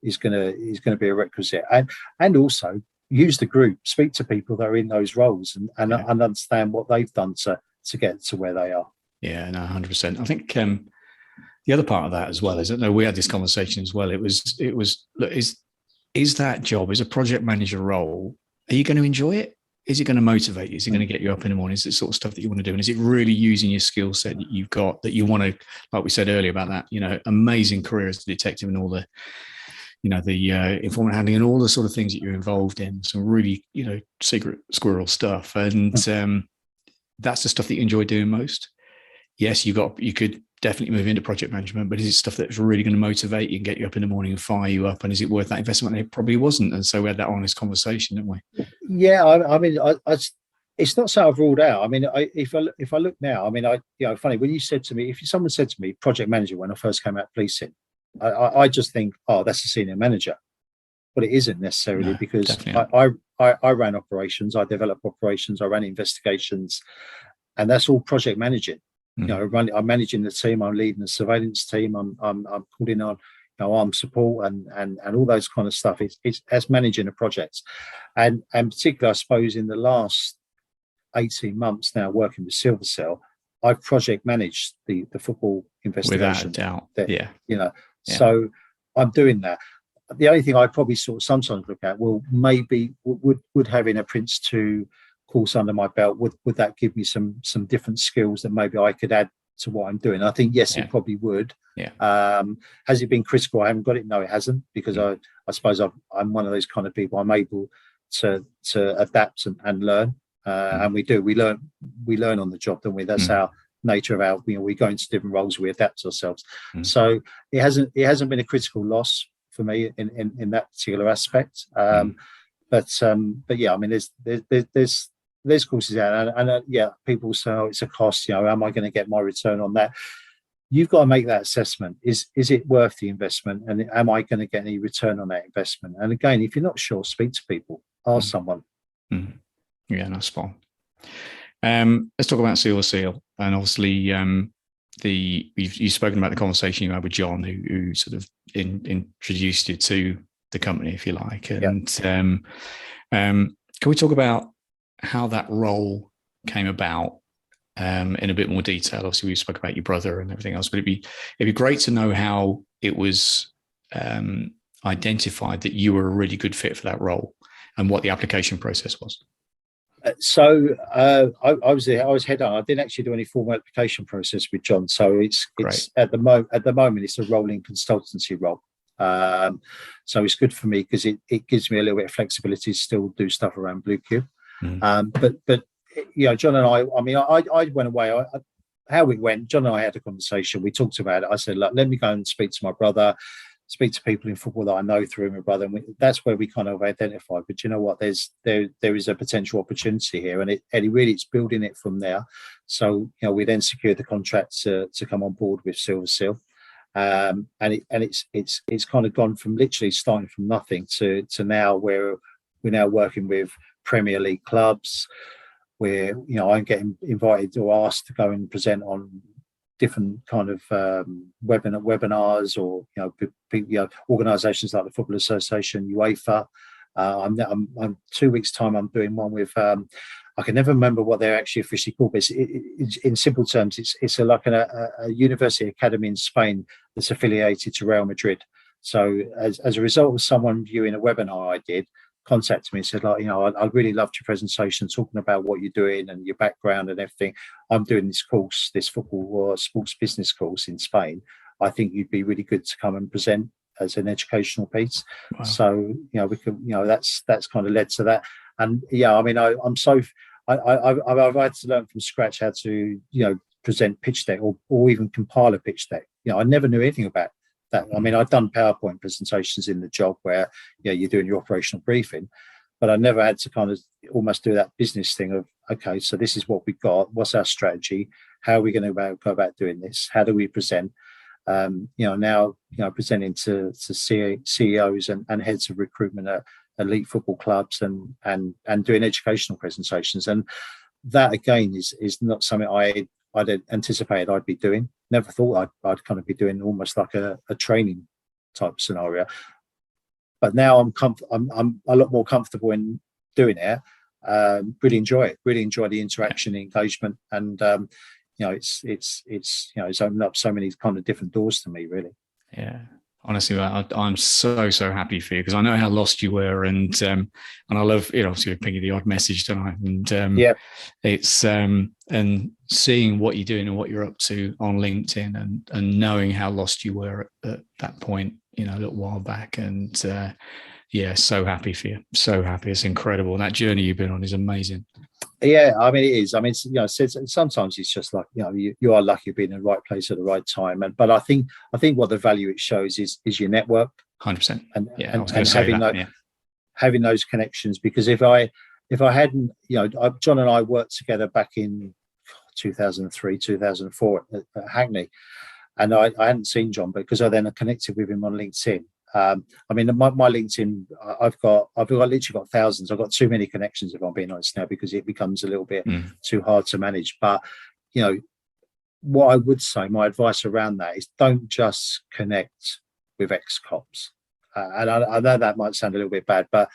is going to be a requisite. And also use the group, speak to people that are in those roles and understand what they've done to get to where they are. Yeah, no, 100%. I think the other part of that as well is that we had this conversation as well. It was look, is that job, is a project manager role, are you going to enjoy it? Is it going to motivate you? Is it going to get you up in the morning? Is it the sort of stuff that you want to do? And is it really using your skill set that you've got, that you want to, like we said earlier about that, amazing career as a detective and all the the informant handling and all the sort of things that you're involved in. Some really, secret squirrel stuff. And that's the stuff that you enjoy doing most. Yes, you could definitely move into project management, but is it stuff that's really going to motivate you and get you up in the morning and fire you up? And is it worth that investment? It probably wasn't. And so we had that honest conversation, didn't we? Yeah, I mean, it's not so I've ruled out. I mean, if I look now, I mean, funny when you said to me, if someone said to me, project manager, when I first came out policing, I just think, oh, that's a senior manager, but it isn't necessarily, because I ran operations, I developed operations, I ran investigations, and that's all project managing. I'm managing the team, I'm leading the surveillance team, I'm calling on armed support and all those kind of stuff. It's as managing a project, and particularly, I suppose, in the last 18 months now working with Silver Cell, I've project managed the football investigation. Without a doubt, So I'm doing that. The only thing I probably sort of sometimes look at, well, maybe would having a Prince 2 course under my belt, would that give me some different skills that maybe I could add to what I'm doing? I think yes, it probably would. Has it been critical? I haven't got it. No, it hasn't, because I suppose I'm one of those kind of people. I'm able to adapt and learn, and we learn on the job, don't we? That's our nature of our, we go into different roles, we adapt ourselves. So it hasn't been a critical loss for me in that particular aspect. But yeah, I mean, there's courses out, and people say, oh, it's a cost. Am I going to get my return on that? You've got to make that assessment. Is it worth the investment, and am I going to get any return on that investment? And again, if you're not sure, speak to people, ask someone. Yeah, that's spot on. Let's talk about Silver Seal, and obviously, you've spoken about the conversation you had with John, who sort of introduced you to the company, if you like. And can we talk about how that role came about in a bit more detail? Obviously, we spoke about your brother and everything else, but it'd be great to know how it was identified that you were a really good fit for that role, and what the application process was. So I was head on. I didn't actually do any formal application process with John. So it's at the moment it's a rolling consultancy role. So it's good for me because it gives me a little bit of flexibility to still do stuff around Blue Cube. But John and I mean, I went away. How it went, John and I had a conversation. We talked about it. I said, look, let me go and speak to my brother, speak to people in football that I know through my brother. And that's where we kind of identified. But you know what? There is a potential opportunity here, and it's building it from there. So we then secured the contract to come on board with Silver Seal. And it's kind of gone from literally starting from nothing to now, where we're now working with Premier League clubs, where I'm getting invited or asked to go and present on different kind of webinars, or organisations like the Football Association, UEFA. I'm 2 weeks' time. I'm doing one with. I can never remember what they're actually officially called, but in simple terms, it's like a university academy in Spain that's affiliated to Real Madrid. So as a result of someone viewing a webinar I did, contacted me and said, like, I'd really loved your presentation, talking about what you're doing and your background and everything. I'm doing this course, this football or sports business course in Spain. I think you'd be really good to come and present as an educational piece. Wow. So we could, that's kind of led to that. And I mean, I've had to learn from scratch how to present pitch deck or even compile a pitch deck. I never knew anything about that. I mean, I've done PowerPoint presentations in the job where you're doing your operational briefing, but I never had to kind of almost do that business thing of, okay, so this is what we've got, what's our strategy, how are we going to go about doing this, how do we present? Now presenting to CEOs and heads of recruitment at elite football clubs and doing educational presentations, and that again is not something I'd anticipated I'd be doing. Never thought I'd kind of be doing almost like a training type scenario. But now I'm a lot more comfortable in doing it. Really enjoy it. Really enjoy the interaction, the engagement, and it's opened up so many kind of different doors to me, really. Yeah. Honestly, I'm so happy for you, because I know how lost you were, and I love, obviously we ping you the odd message tonight, and it's and seeing what you're doing and what you're up to on LinkedIn, and knowing how lost you were at that point, a little while back, and yeah, so happy for you. So happy. It's incredible. That journey you've been on is amazing. Yeah, I mean, it is. I mean, sometimes it's just like, you are lucky to be in the right place at the right time. But I think what the value it shows is your network. 100%. And yeah, I was going to say having those connections, because if I hadn't, John and I worked together back in 2003, 2004 at Hackney, and I hadn't seen John because I then connected with him on LinkedIn. I mean, my LinkedIn, I've literally got thousands. I've got too many connections, if I'm being honest now, because it becomes a little bit too hard to manage. But, what I would say, my advice around that is, don't just connect with ex-cops. And I know that might sound a little bit bad, but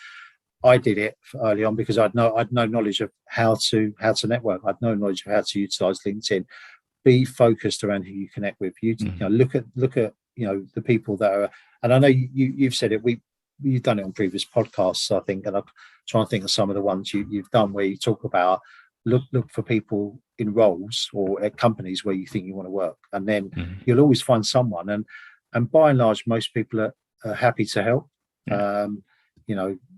I did it early on because I'd no knowledge of how to network. I'd no knowledge of how to utilize LinkedIn. Be focused around who you connect with. Look at the people that are. And I know you've said it. You've done it on previous podcasts, I think, and I'm trying to think of some of the ones you've done where you talk about look for people in roles or at companies where you think you want to work, and then you'll always find someone. And by and large, most people are happy to help.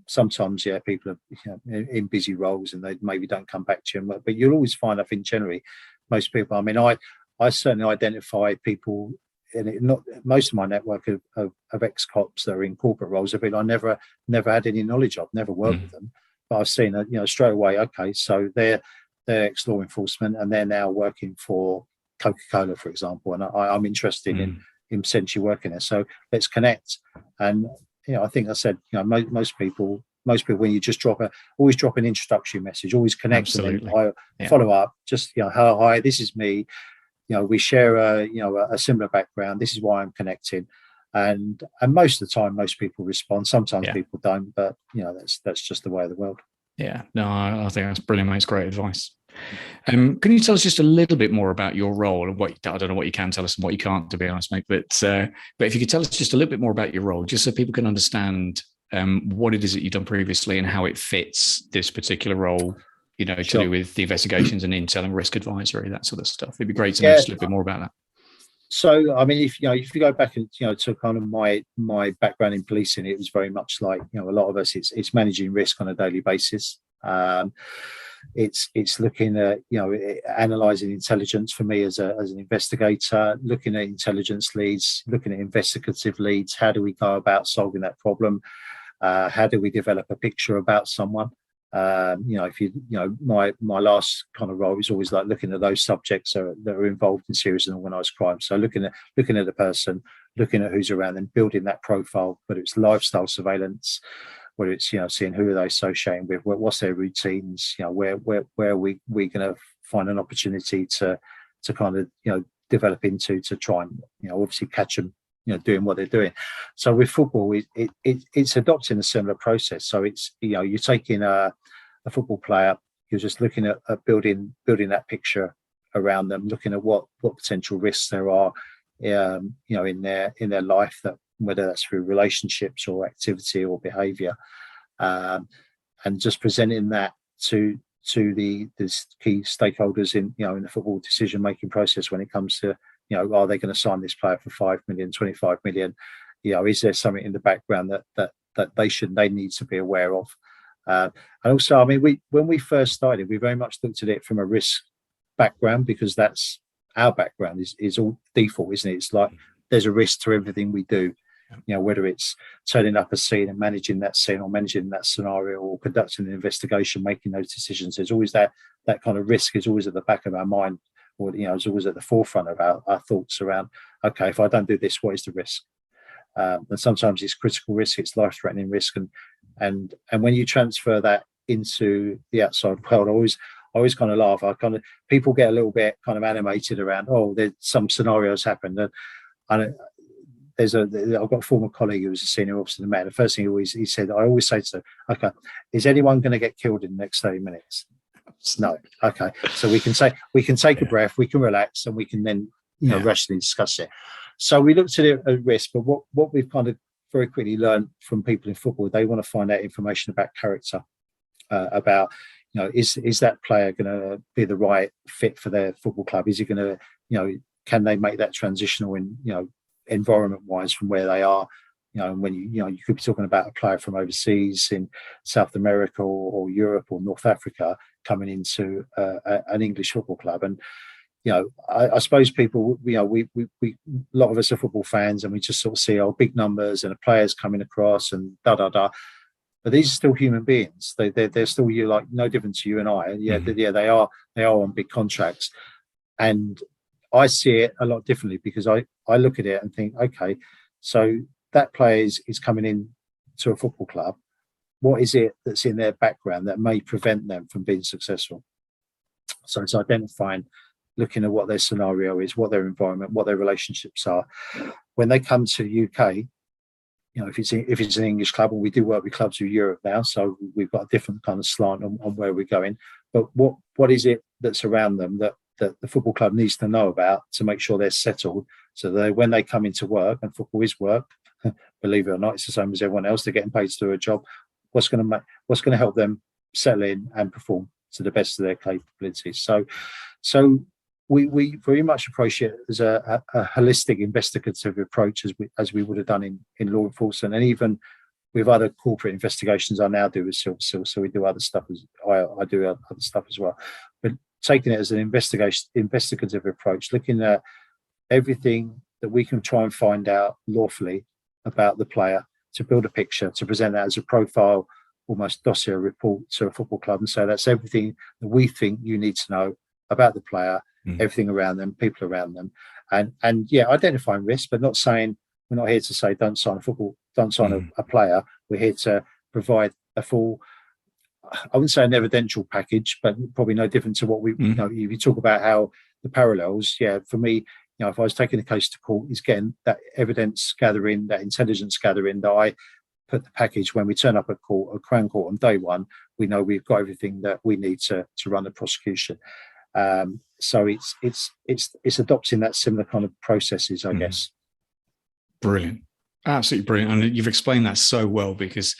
Sometimes people are in busy roles and they maybe don't come back to you. But you'll always find, I think, generally, most people. I mean, I certainly identify people. And not most of my network of ex-cops that are in corporate roles have been I never had any knowledge of, never worked with them, but I've seen straight away. Okay, so they're ex-law enforcement and they're now working for Coca-Cola, for example, and I'm interested in potentially working there. So let's connect. And I think I said most people when you just always drop an introductory message, always connect. Absolutely. And then follow up. Just hi, this is me. We share a similar background. This is why I'm connecting, and most of the time, most people respond. Sometimes people don't, but that's just the way of the world. Yeah, no, I think that's brilliant, mate. It's great advice. Can you tell us just a little bit more about your role and what I don't know what you can tell us and what you can't, to be honest, mate. But if you could tell us just a little bit more about your role, just so people can understand what it is that you've done previously and how it fits this particular role. To do with the investigations and intel and risk advisory, that sort of stuff. It'd be great to know just a little bit more about that. So, I mean, if you go back and to kind of my background in policing, it was very much like a lot of us. It's managing risk on a daily basis. It's looking at analysing intelligence for me as an investigator, looking at intelligence leads, looking at investigative leads. How do we go about solving that problem? How do we develop a picture about someone? My last kind of role is always like looking at those subjects that are involved in serious and organised crime. So looking at the person, looking at who's around them, building that profile, whether it's lifestyle surveillance, whether it's seeing who are they associating with, what's their routines, where are we going to find an opportunity to kind of develop into, to try and obviously catch them doing what they're doing. So with football, it's adopting a similar process. So it's you're taking a football player, you're just looking at building that picture around them, looking at what potential risks there are in their life, that whether that's through relationships or activity or behavior, and just presenting that to the key stakeholders in the football decision making process when it comes to are they going to sign this player for 5 million, 25 million? Is there something in the background that they need to be aware of? And also, I mean, when we first started, we very much looked at it from a risk background, because that's our background is all default, isn't it? It's like there's a risk to everything we do. Whether it's turning up a scene and managing that scene, or managing that scenario, or conducting an investigation, making those decisions. There's always that kind of risk is always at the back of our mind, or it's always at the forefront of our thoughts around, okay, if I don't do this, what is the risk? And sometimes it's critical risk, it's life-threatening risk, and when you transfer that into the outside world, I always kind of laugh. People get a little bit kind of animated around, there's some scenarios happened, and I've got a former colleague who was a senior officer in the Met. The first thing he said, I always say to them, okay, is anyone going to get killed in the next 30 minutes? No. Okay. So we can take a breath, we can relax, and we can then rationally discuss it. So we looked at it at risk, but what we've kind of very quickly learned from people in football, they want to find out information about character, about is that player going to be the right fit for their football club? Is he going to can they make that transitional in environment wise from where they are And when you could be talking about a player from overseas in South America or Europe or North Africa coming into an English football club. And I suppose people, we a lot of us are football fans, and we just sort of see big numbers and the players coming across and da da da. But these are still human beings. They're still like no different to you and I. And they are on big contracts, and I see it a lot differently because I look at it and think, okay, so that player is coming in to a football club. What is it that's in their background that may prevent them from being successful? So it's identifying, looking at what their scenario is, what their environment, what their relationships are. When they come to the UK, if it's an English club, and we do work with clubs through Europe now, so we've got a different kind of slant on where we're going. But what is it that's around them that the football club needs to know about to make sure they're settled, so that when they come into work, and football is work, believe it or not, it's the same as everyone else. They're getting paid to do a job. What's going to help them settle in and perform to the best of their capabilities? So we very much approach it as a holistic investigative approach, as we would have done in law enforcement, and even with other corporate investigations I now do with Silver Seal. So we do other stuff I do other stuff as well. But taking it as an investigative approach, looking at everything that we can try and find out lawfully about the player, to build a picture, to present that as a profile, almost dossier report to a football club, and say that's everything that we think you need to know about the player, everything around them, people around them, and identifying risks, but not saying, we're not here to say don't sign a player. We're here to provide a full, I wouldn't say an evidential package, but probably no different to what we, if you talk about how the parallels, for me, if I was taking a case to court, is getting that evidence gathering, that intelligence gathering, that I put the package when we turn up at court, at Crown Court on day one, we know we've got everything that we need to run the prosecution. So it's adopting that similar kind of processes, I guess. Brilliant. Absolutely brilliant. And you've explained that so well, because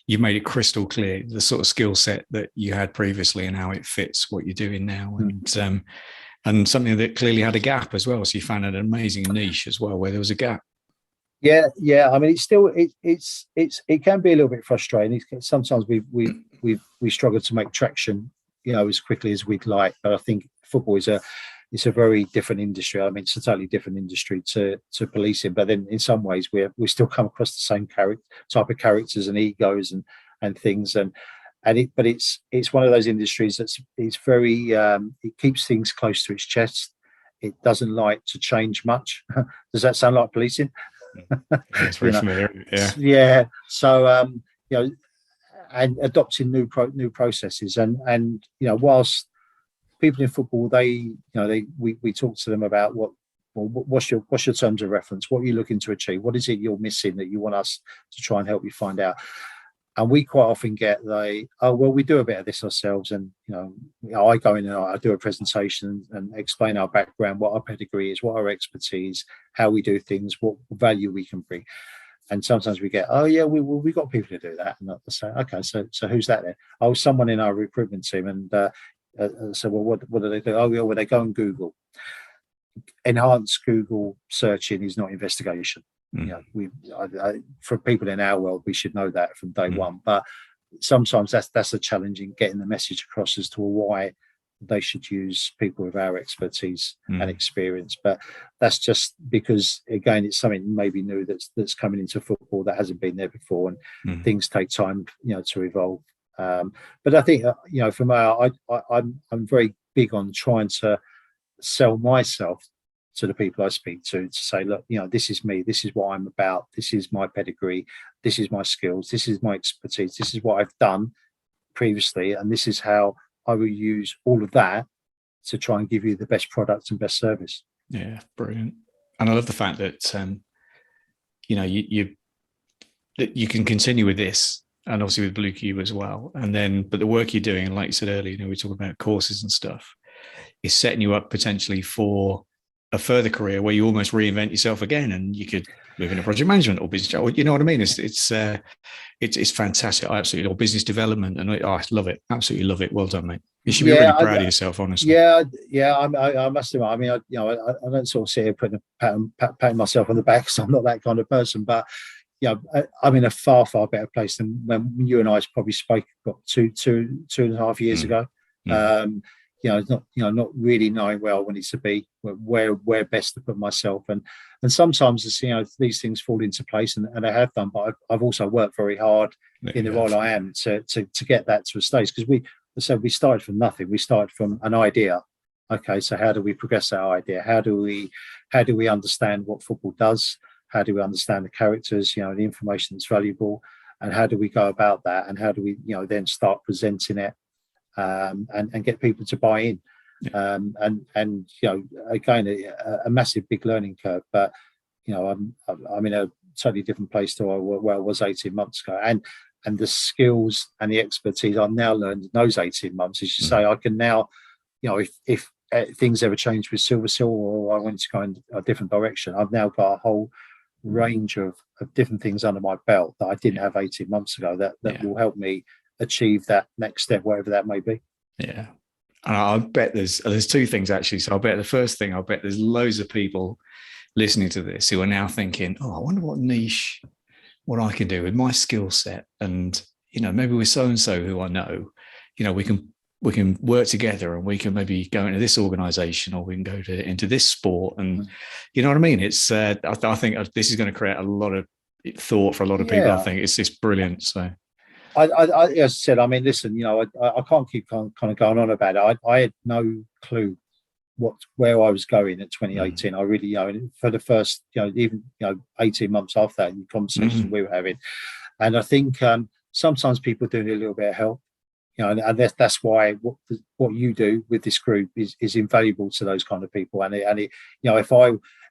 you've made it crystal clear the sort of skill set that you had previously and how it fits what you're doing now. And something that clearly had a gap as well. So you found an amazing niche as well where there was a gap. Yeah. I mean, it's still it can be a little bit frustrating. Sometimes we struggle to make traction, as quickly as we'd like. But I think football is a very different industry. I mean, it's a totally different industry to policing. But then in some ways we still come across the same type of characters and egos and things. But it's one of those industries it's very it keeps things close to its chest. It doesn't like to change much. Does that sound like policing? It's very familiar. Yeah. So and adopting new processes and whilst people in football, we talk to them about what's your terms of reference, what are you looking to achieve, what is it you're missing that you want us to try and help you find out. And we quite often get we do a bit of this ourselves, and I go in and I do a presentation and explain our background, what our pedigree is, what our expertise, how we do things, what value we can bring. And sometimes we get, we got people to do that, and I say, okay, so who's that then? Oh, someone in our recruitment team. And so, well, what do they do? Oh, well, they go and Google. Enhanced Google searching is not investigation. For people in our world, we should know that from day one. But sometimes that's a challenge in getting the message across as to why they should use people with our expertise and experience. But that's just because, again, it's something maybe new that's coming into football that hasn't been there before, and things take time, to evolve. But I think, from I'm very big on trying to sell myself to the people I speak to say, look, this is me, this is what I'm about, this is my pedigree, this is my skills, this is my expertise, this is what I've done previously, and this is how I will use all of that to try and give you the best product and best service. Yeah, brilliant. And I love the fact that that you can continue with this, and obviously with Blue Cube as well. But the work you're doing, and like you said earlier, we talk about courses and stuff, is setting you up potentially for a further career where you almost reinvent yourself again, and you could move into project management or business. You know what I mean? It's fantastic. I absolutely, or business development, and I love it. Absolutely love it. Well done, mate. You should be really proud of yourself, honestly. Yeah. I must admit. I mean, I don't sort of sit here patting myself on the back, because I'm not that kind of person. But I'm in a far, far better place than when you and I probably spoke about two and a half years ago. Not really knowing where I wanted to be, where best to put myself, and sometimes it's, these things fall into place, and they have done. But I've also worked very hard in the role I am to get that to a stage, because we started from nothing. We started from an idea. Okay, so how do we progress our idea? How do we understand what football does? How do we understand the characters? The information that's valuable, and how do we go about that? And how do we then start presenting it? And get people to buy in, again, a massive big learning curve. But I'm in a totally different place to where I was 18 months ago, and the skills and the expertise I've now learned in those 18 months, as you say, I can now, if things ever change with Silversil, or I want to go in a different direction, I've now got a whole range of different things under my belt that I didn't have 18 months ago that will help me achieve that next step, whatever that may be. Yeah. And I bet there's two things actually. So I bet the first thing, I bet there's loads of people listening to this who are now thinking, oh, I wonder what I can do with my skill set. And, maybe with so-and-so who I know, we can work together, and we can maybe go into this organization, or we can go into this sport. And you know what I mean? It's, I think this is going to create a lot of thought for a lot of people. I think it's just brilliant. So as I said, listen, I can't keep kind of going on about it. I had no clue where I was going at 2018. I really, for the first, even 18 months after that, in conversations we were having, and I think sometimes people do need a little bit of help, and that's why what you do with this group is invaluable to those kind of people. And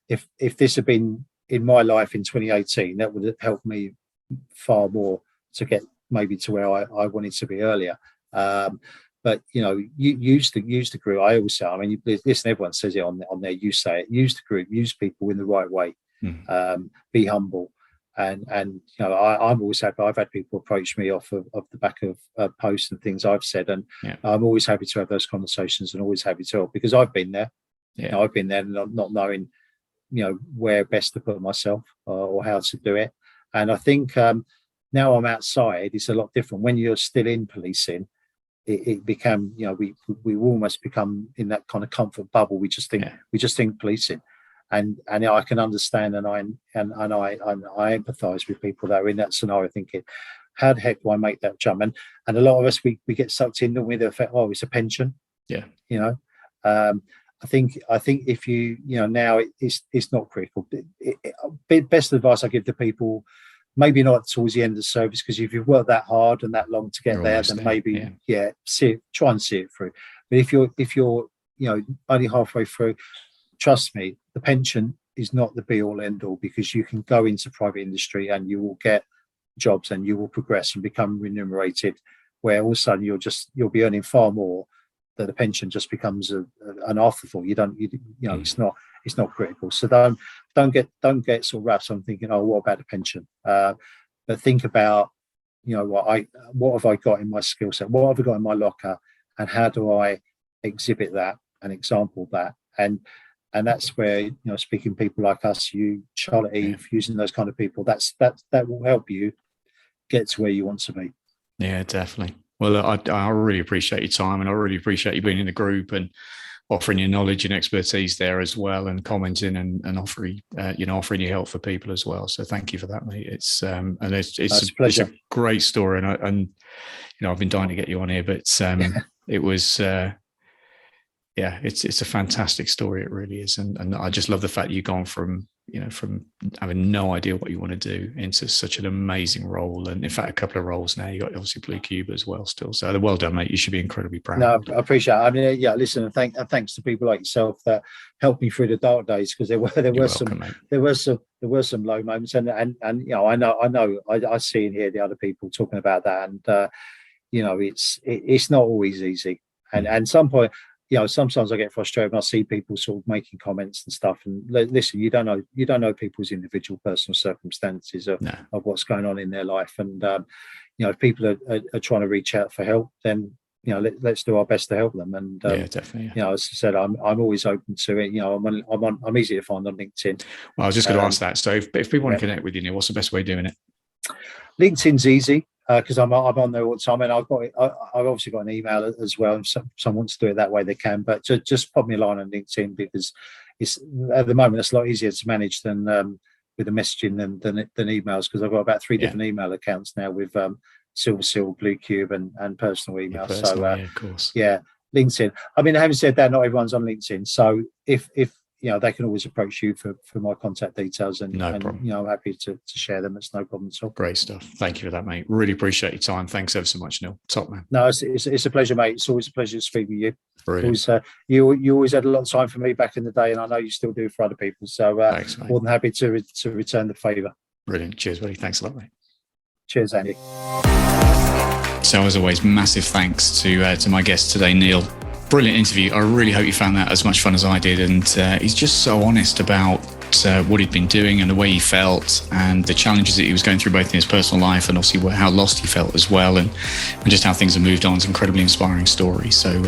if this had been in my life in 2018, that would have helped me far more to get maybe to where I wanted to be earlier. But you use the group. I always say, listen, everyone says it on there. You say it. Use the group. Use people in the right way. Be humble, and I'm always happy. I've had people approach me off of the back of posts and things I've said, and I'm always happy to have those conversations, and always happy to help, because I've been there. I've been there, not knowing where best to put myself or how to do it. And I think now I'm outside, it's a lot different. When you're still in policing, it became, we almost become in that kind of comfort bubble. We just think policing, and I can understand, and I empathise with people that are in that scenario, thinking, how the heck do I make that jump? And a lot of us we get sucked in with the effect, oh, it's a pension. I think if now it's not critical. Best advice I give to people, maybe not towards the end of the service, because if you've worked that hard and that long to get there, then maybe try and see it through. But if you're only halfway through, trust me, the pension is not the be all end all, because you can go into private industry and you will get jobs and you will progress and become remunerated, where all of a sudden you'll be earning far more, that the pension just becomes an afterthought. It's not critical. So don't get sort of wrapped on thinking, oh, what about the pension? But think about, what have I got in my skill set? What have I got in my locker? And how do I exhibit that and example that? And that's where, speaking people like us, you, Charlotte Eve, using those kind of people, that will help you get to where you want to be. Yeah, definitely. Well, I really appreciate your time, and I really appreciate you being in the group and offering your knowledge and expertise there as well, and commenting and offering your help for people as well. So thank you for that, mate. It's it's a great story, and I've been dying to get you on here, but it was it's a fantastic story. It really is, and I just love the fact you've gone from having no idea what you want to do into such an amazing role, and in fact a couple of roles now. You got obviously Blue Cube as well still, so well done, mate. You should be incredibly proud. No, I appreciate it. Listen, and thanks to people like yourself that helped me through the dark days, because there were some low moments, and I see and hear the other people talking about that, and it's not always easy, and some point, sometimes I get frustrated when I see people sort of making comments and stuff. And listen, you don't know people's individual personal circumstances of what's going on in their life. And if people are trying to reach out for help, then let's do our best to help them. And definitely. Yeah. As I said, I'm always open to it. I'm easy to find on LinkedIn. Well, I was just going to ask that. So if people want to connect with you, Neil, what's the best way of doing it? LinkedIn's easy because I'm on there all the time, and I've obviously got an email as well. If someone wants to do it that way, they can. But just pop me a line on LinkedIn, because it's at the moment it's a lot easier to manage than with the messaging than emails, because I've got about 3 different email accounts now with Silver Seal, Blue Cube, and personal email. Of course. Yeah, LinkedIn. I mean, having said that, not everyone's on LinkedIn, so if they can always approach you for my contact details, and I'm happy to share them. It's no problem at all. Great stuff. Thank you for that, mate. Really appreciate your time. Thanks ever so much, Neil. Top man. No, it's a pleasure, mate. It's always a pleasure to speak with you. Brilliant. You always had a lot of time for me back in the day, and I know you still do for other people. So thanks, mate. More than happy to return the favour. Brilliant. Cheers, buddy. Thanks a lot, mate. Cheers, Andy. So as always, massive thanks to my guest today, Neil. Brilliant interview. I really hope you found that as much fun as I did. And he's just so honest about what he'd been doing and the way he felt and the challenges that he was going through, both in his personal life and obviously how lost he felt as well, and just how things have moved on. It's an incredibly inspiring story. So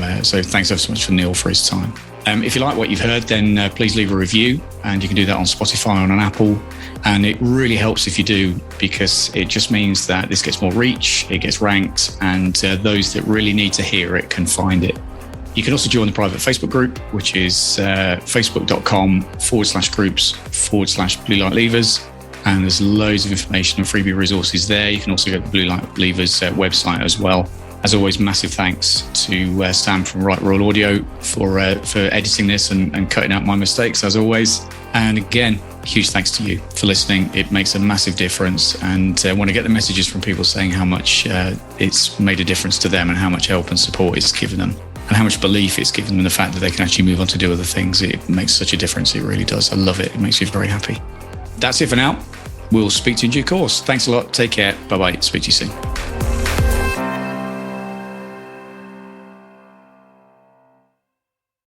thanks ever so much for Neil for his time. If you like what you've heard, then please leave a review, and you can do that on Spotify or on Apple. And it really helps if you do, because it just means that this gets more reach, it gets ranked, and those that really need to hear it can find it. You can also join the private Facebook group, which is facebook.com/groups/Blue Light Levers. And there's loads of information and freebie resources there. You can also go to the Blue Light Levers website as well. As always, massive thanks to Sam from Right Royal Audio for editing this and cutting out my mistakes, as always. And again, huge thanks to you for listening. It makes a massive difference. And when I get the messages from people saying how much it's made a difference to them and how much help and support it's given them, and how much belief it's given them in the fact that they can actually move on to do other things, it makes such a difference. It really does. I love it. It makes me very happy. That's it for now. We'll speak to you in due course. Thanks a lot. Take care. Bye-bye. Speak to you soon.